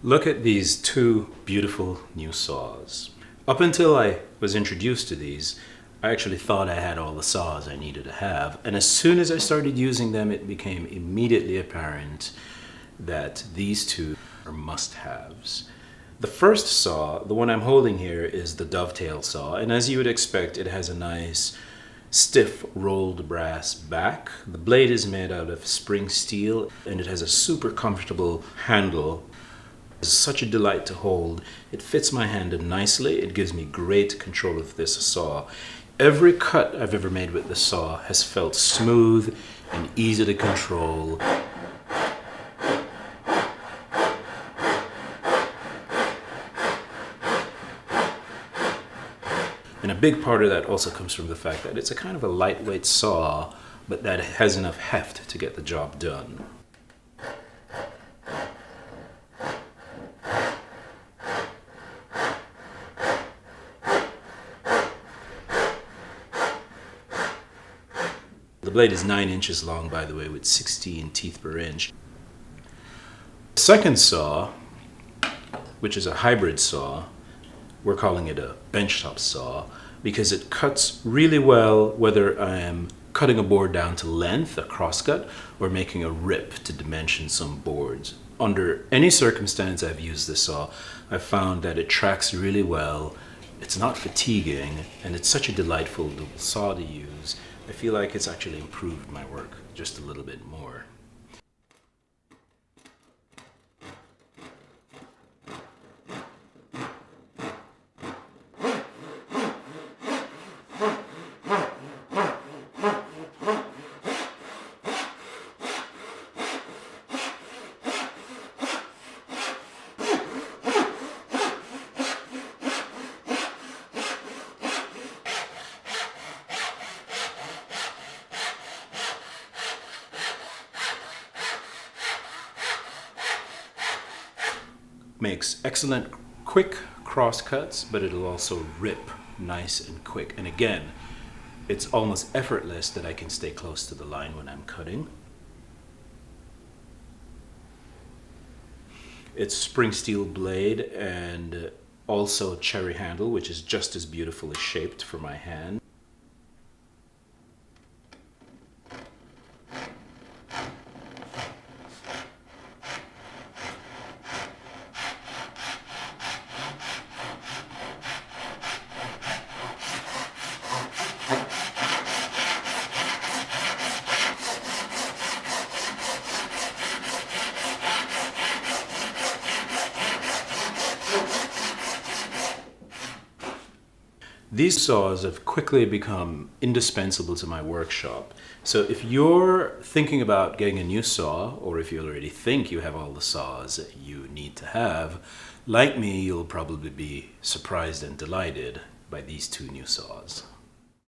Look at these two beautiful new saws. Up until I was introduced to these, I actually thought I had all the saws I needed to have. And as soon as I started using them, it became immediately apparent that these two are must-haves. The first saw, the one I'm holding here, is the Dovetail Saw. And as you would expect, it has a nice stiff rolled brass back. The blade is made out of spring steel and it has a super comfortable handle. It's such a delight to hold. It fits my hand in nicely. It gives me great control of this saw. Every cut I've ever made with this saw has felt smooth and easy to control. And a big part of that also comes from the fact that it's a kind of a lightweight saw, but that has enough heft to get the job done. The blade is 9 inches long, by the way, with 16 teeth per inch. The second saw, which is a hybrid saw, we're calling it a benchtop saw because it cuts really well whether I am cutting a board down to length, a crosscut, or making a rip to dimension some boards. Under any circumstance I've used this saw, I've found that it tracks really well, it's not fatiguing, and it's such a delightful little saw to use. I feel like it's actually improved my work just a little bit more. Makes excellent quick cross cuts, but it'll also rip nice and quick. And again, it's almost effortless that I can stay close to the line when I'm cutting. It's spring steel blade and also cherry handle, which is just as beautifully shaped for my hand. These saws have quickly become indispensable to my workshop. So if you're thinking about getting a new saw, or if you already think you have all the saws that you need to have, like me, you'll probably be surprised and delighted by these two new saws.